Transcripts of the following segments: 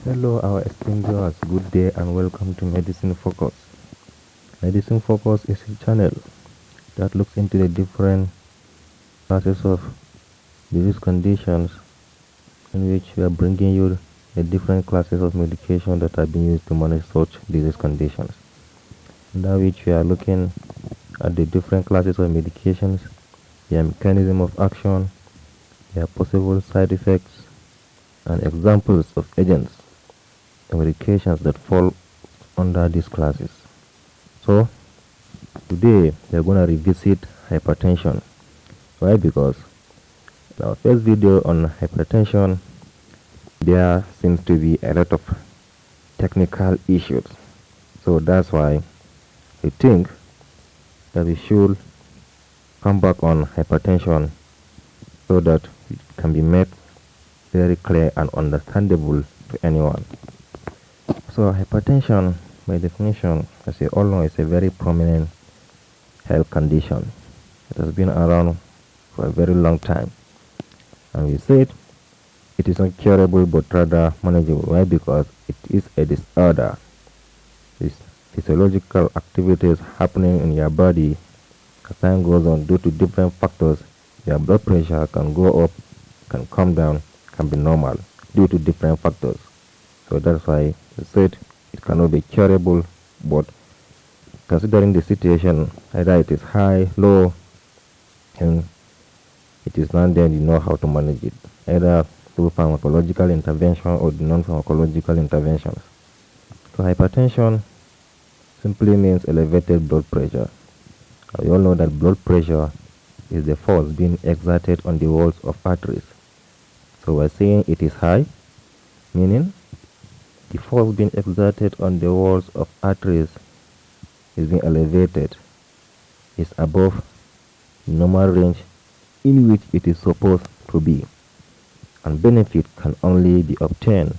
Hello, our esteemed viewers. Good day and welcome to Medicine Focus. Medicine Focus is a channel that looks into the different classes of disease conditions in which we are bringing you the different classes of medication that are being used to manage such disease conditions. In that which we are looking at the different classes of medications, their mechanism of action, their possible side effects, and examples of agents and medications that fall under these classes. So, today we are going to revisit hypertension. Why? Because in our first video on hypertension, there seems to be a lot of technical issues. So that's why I think that we should come back on hypertension so that it can be made very clear and understandable to anyone. So hypertension, by definition, as you all know, is a very prominent health condition. It has been around for a very long time. And we said it is not curable but rather manageable. Why? Because it is a disorder. These physiological activities happening in your body as time goes on due to different factors. Your blood pressure can go up, can come down, can be normal due to different factors. So that's why we said it cannot be curable, but considering the situation, either it is high, low, and it is not there, you know how to manage it, either through pharmacological intervention or the non-pharmacological interventions. So hypertension simply means elevated blood pressure. We all know that blood pressure is the force being exerted on the walls of arteries. So we're saying it is high, meaning the force being exerted on the walls of arteries is being elevated, is above the normal range in which it is supposed to be. And benefit can only be obtained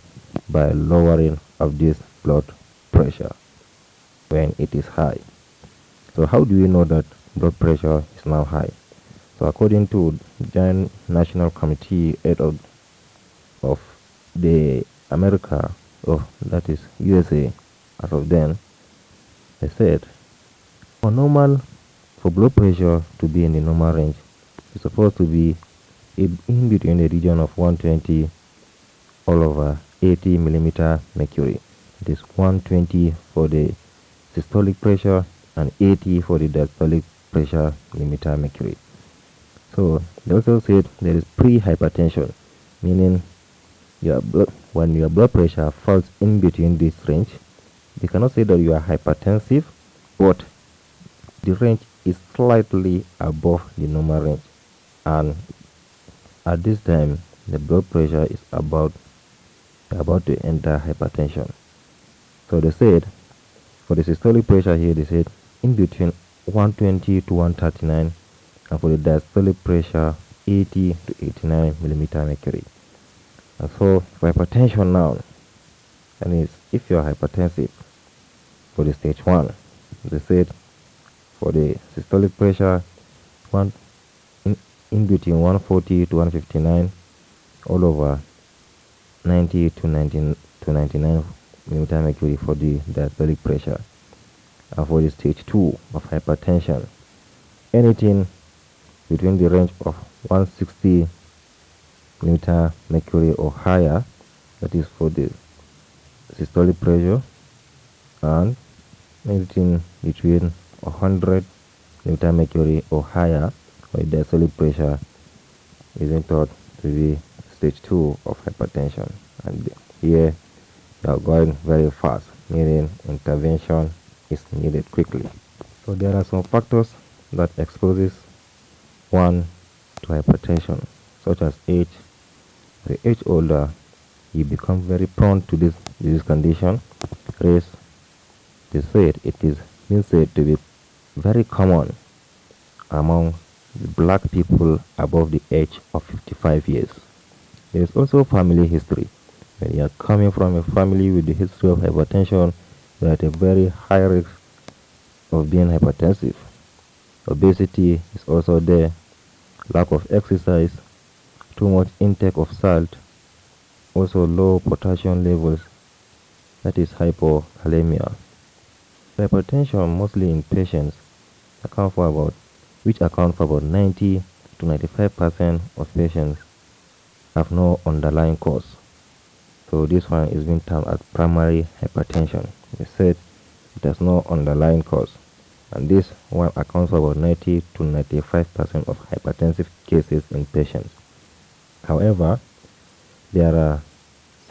by lowering of this blood pressure when it is high. So how do we know that blood pressure is now high? So according to Joint National Committee of the America, that is USA, as of then, they said for blood pressure to be in the normal range, it's supposed to be in between the region of 120 all over 80 millimeter mercury. It is 120 for the systolic pressure and 80 for the diastolic pressure millimeter mercury. So they also said there is pre-hypertension, meaning when your blood pressure falls in between this range, they cannot say that you are hypertensive, but the range is slightly above the normal range, and at this time the blood pressure is about to enter hypertension. So they said for the systolic pressure here, they said in between 120 to 139, and for the diastolic pressure 80 to 89 millimeter mercury. And so for hypertension now, that is if you are hypertensive for the stage 1, they said for the systolic pressure in between 140 to 159 all over 90 to 99 millimeter mercury for the diastolic pressure. And for the stage 2 of hypertension, anything between the range of 160 millimeter mercury or higher, that is for the systolic pressure, and anything between 100 millimeter mercury or higher for the diastolic pressure is thought to be stage 2 of hypertension. And here you are going very fast, meaning intervention is needed quickly. So there are some factors that exposes one to hypertension, such as age. The age older, you become very prone to this disease condition. Race, they said it is been said to be very common among black people above the age of 55 years. There is also family history. When you are coming from a family with the history of hypertension, you are at a very high risk of being hypertensive. Obesity is also there. Lack of exercise, too much intake of salt, also low potassium levels that is hypokalemia. Hypertension mostly in patients account for about which account for about 90 to 95% of patients have no underlying cause. So this one is being termed as primary hypertension. They said it has no underlying cause. And this one accounts for about 90 to 95% of hypertensive cases in patients. However, there are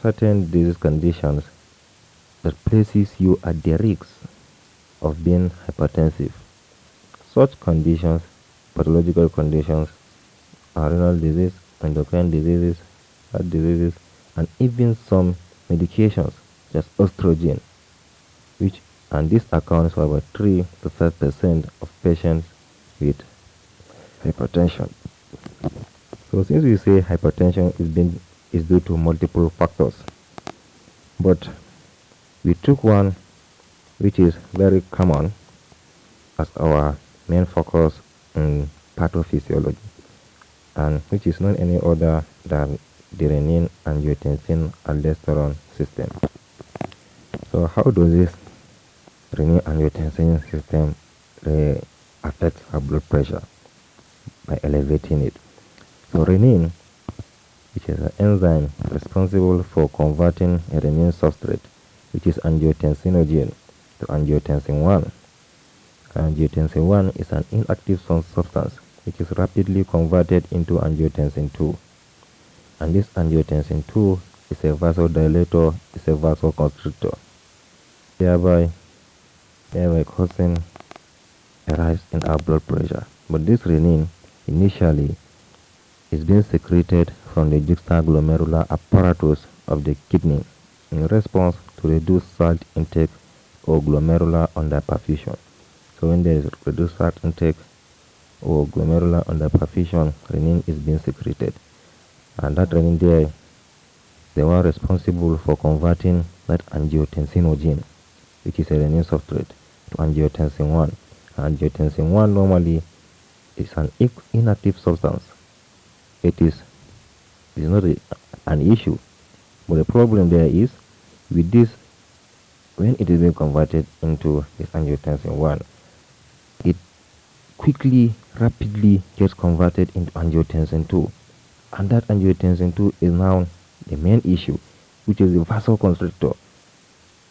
certain disease conditions that places you at the risk of being hypertensive. Such conditions, pathological conditions, are renal disease, endocrine diseases, heart diseases, and even some medications, just estrogen, which and this accounts for about 3 to 5% of patients with hypertension. So since we say hypertension is due to multiple factors, but we took one which is very common as our main focus in pathophysiology, and which is not any other than the renin angiotensin aldosterone system. So how does this renin angiotensin system affect our blood pressure? By elevating it. So renin, which is an enzyme responsible for converting a renin substrate, which is angiotensinogen, to angiotensin 1. Angiotensin 1 is an inactive substance which is rapidly converted into angiotensin 2. And this angiotensin 2 is a vasodilator, is a vasoconstrictor, thereby causing a rise in our blood pressure. But this renin initially is being secreted from the juxtaglomerular apparatus of the kidney in response to reduced salt intake or glomerular underperfusion. So when there is reduced salt intake or glomerular underperfusion, renin is being secreted. And that renin there, the one responsible for converting that angiotensinogen, which is a renin substrate, to angiotensin 1. Angiotensin 1 normally is an inactive substance. It is not an issue. But the problem there is with this, when it is being converted into this angiotensin 1, it quickly, rapidly gets converted into angiotensin 2. And that angiotensin 2 is now the main issue, which is the vasoconstrictor.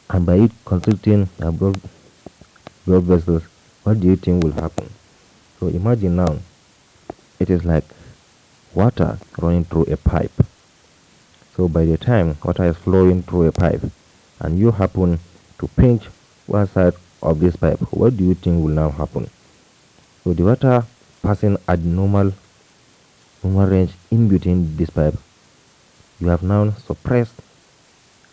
And by it constricting the blood vessels, what do you think will happen? So imagine now, it is like water running through a pipe. So by the time water is flowing through a pipe and you happen to pinch one side of this pipe, what do you think will now happen? So the water passing at normal range in between this pipe, you have now suppressed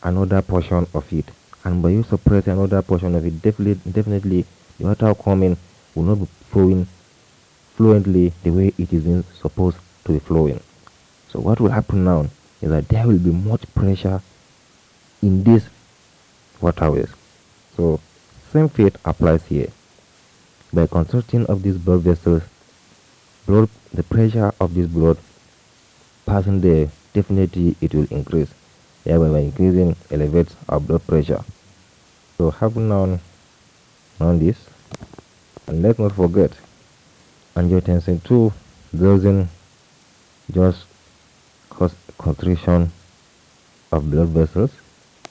another portion of it, and by you suppressing another portion of it, definitely the water coming will not be flowing fluently the way it is supposed to be flowing. So what will happen now is that there will be much pressure in these waterways. So same fate applies here. By constricting of these blood vessels, the pressure of this blood passing there, definitely it will increase. Thereby by increasing elevates our blood pressure. So having known this, and let's not forget, angiotensin 2 doesn't just cause constriction of blood vessels,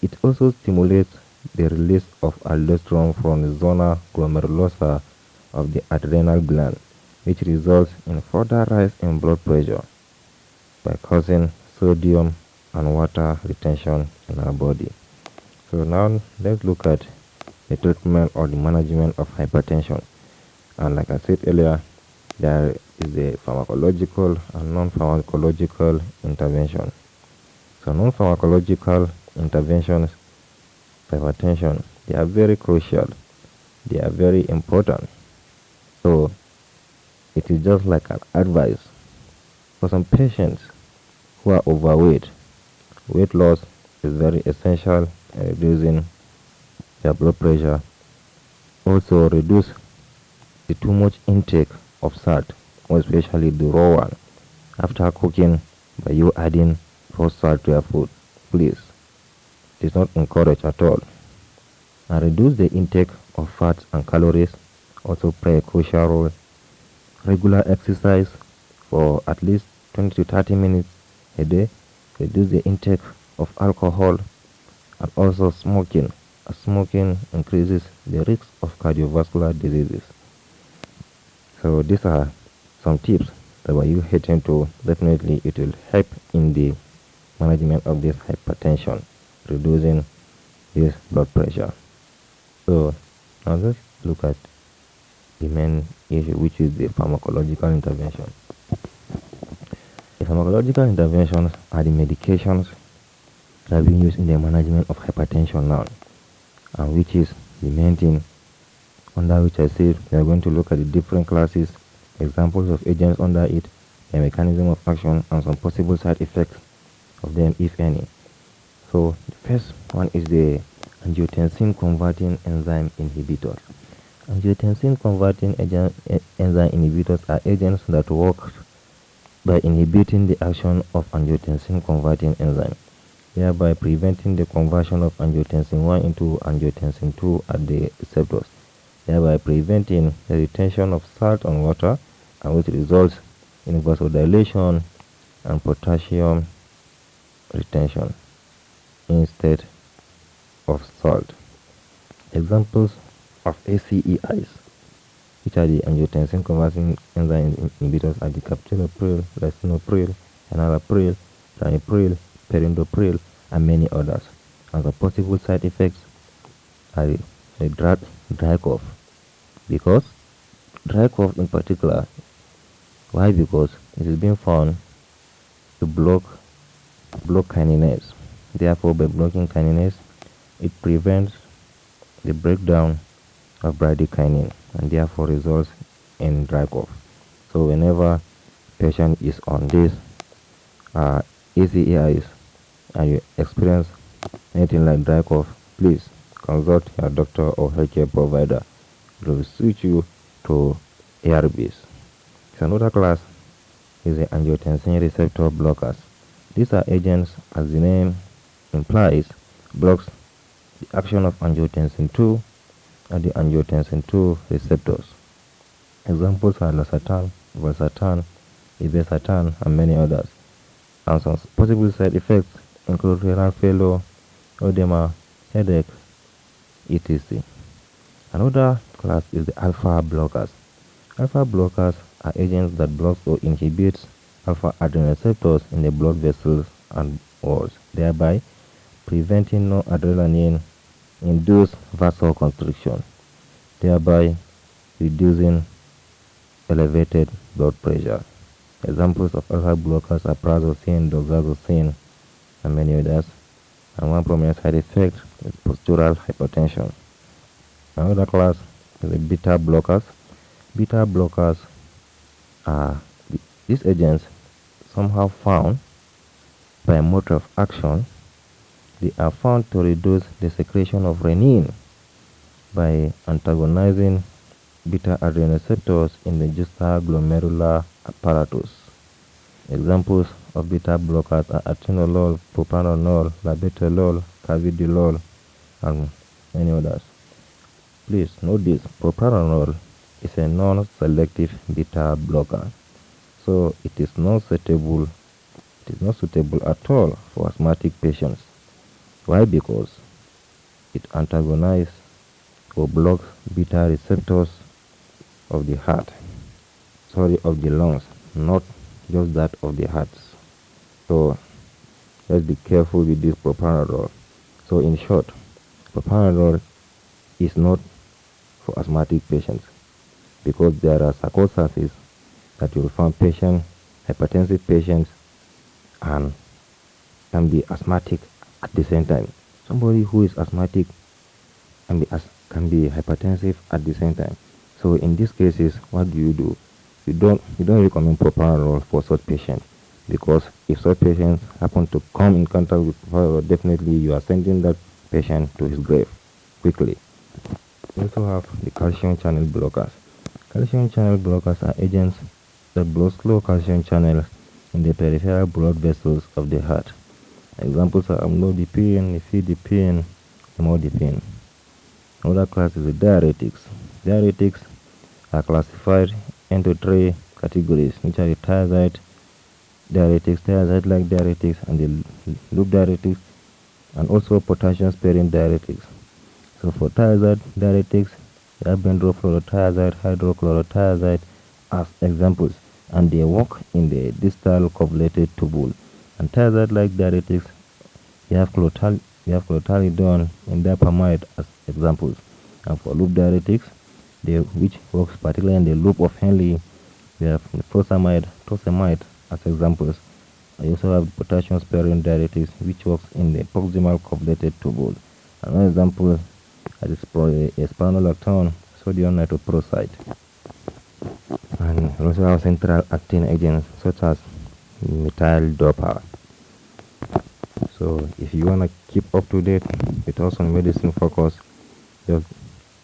it also stimulates the release of aldosterone from the zona glomerulosa of the adrenal gland, which results in further rise in blood pressure by causing sodium and water retention in our body. So now let's look at the treatment or the management of hypertension. And like I said earlier, there is a pharmacological and non-pharmacological intervention. So non-pharmacological interventions for hypertension, they are very crucial. They are very important. So it is just like an advice for some patients who are overweight. Weight loss is very essential in reducing their blood pressure. Also reduce the too much intake of salt, especially the raw one, after cooking by you adding raw salt to your food, please. It is not encouraged at all. And reduce the intake of fats and calories also play a crucial role. Regular exercise for at least 20 to 30 minutes a day reduce the intake of alcohol, and also smoking. Smoking increases the risk of cardiovascular diseases. So these are some tips that when you head into, definitely it will help in the management of this hypertension, reducing this blood pressure. So now let's look at the main issue, which is the pharmacological intervention. The pharmacological interventions are the medications that are being used in the management of hypertension now, and which is the main thing under which I said we are going to look at the different classes, examples of agents under it, the mechanism of action, and some possible side effects of them, if any. So the first one is the angiotensin converting enzyme inhibitors. Angiotensin converting enzyme inhibitors are agents that work by inhibiting the action of angiotensin converting enzyme, thereby preventing the conversion of angiotensin 1 into angiotensin 2 at the receptors, thereby preventing the retention of salt and water, and which results in vasodilation and potassium retention instead of salt. Examples of ACEIs, which are the angiotensin converting enzyme inhibitors, are the captopril, lisinopril, enalapril, ramipril, perindopril, and many others. And the possible side effects are the dry cough, because dry cough in particular, why? Because it has been found to block kinase. Therefore, by blocking kinase, it prevents the breakdown of bradykinin, and therefore results in dry cough. So whenever patient is on this ACEIs and you experience anything like dry cough, please consult your doctor or healthcare provider. It will switch you to ARBs. So another class is the angiotensin receptor blockers. These are agents, as the name implies, blocks the action of angiotensin 2 and the angiotensin 2 receptors. Examples are losartan, valsartan, irbesartan, and many others. And some possible side effects include renal failure, edema, headache, etc. Another class is the alpha blockers. Alpha blockers are agents that block or inhibit alpha adrenal receptors in the blood vessels and walls, thereby preventing noradrenaline induced vasoconstriction, thereby reducing elevated blood pressure. Examples of alpha blockers are prazosin, doxazosin, and many others. And one prominent side effect is postural hypertension. Another class is the beta blockers. Beta blockers are these agents somehow found by mode of action. They are found to reduce the secretion of renin by antagonizing beta adrenal receptors in the juxtaglomerular apparatus. Examples of beta blockers are atenolol, propranolol, labetalol, carvedilol, and many others. Please note this: propranolol is a non-selective beta blocker, so it is not suitable. It is not suitable at all for asthmatic patients. Why? Because it antagonizes or blocks beta receptors of the heart, of the lungs, not just that of the heart. So let's be careful with this propranolol. So in short, propranolol is not for asthmatic patients, because there are circumstances that you will find hypertensive patients, and can be asthmatic at the same time. Somebody who is asthmatic can be hypertensive at the same time. So in these cases, what do? You don't recommend propranolol for such patients, because if such patients happen to come in contact with propranolol, definitely you are sending that patient to his grave quickly. We also have the calcium channel blockers. Calcium channel blockers are agents that block slow calcium channels in the peripheral blood vessels of the heart. Examples are amlodipine, nifedipine, amlodipine. Another class is the diuretics. Diuretics are classified into three categories, which are the thiazide diuretics, thiazide-like diuretics, and the loop diuretics, and also potassium-sparing diuretics. So for thiazide diuretics, we have benzofluorothiazide, hydrochlorothiazide as examples, and they work in the distal covulated tubule. And thiazide-like diuretics, we have clothalidone and dipamide as examples. And for loop diuretics, which works particularly in the loop of Henle, we have furosemide, torsemide as examples. I also have potassium sparing diuretics, which works in the proximal covulated tubule. Another example is spironolactone, sodium nitroprusside. And we also have central acting agents such as methyl dopa. So if you want to keep up to date with us on Medicine Focus, just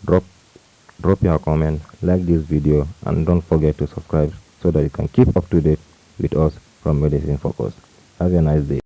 drop your comment, like this video, and don't forget to subscribe so that you can keep up to date with us from Medicine Focus. Have a nice day.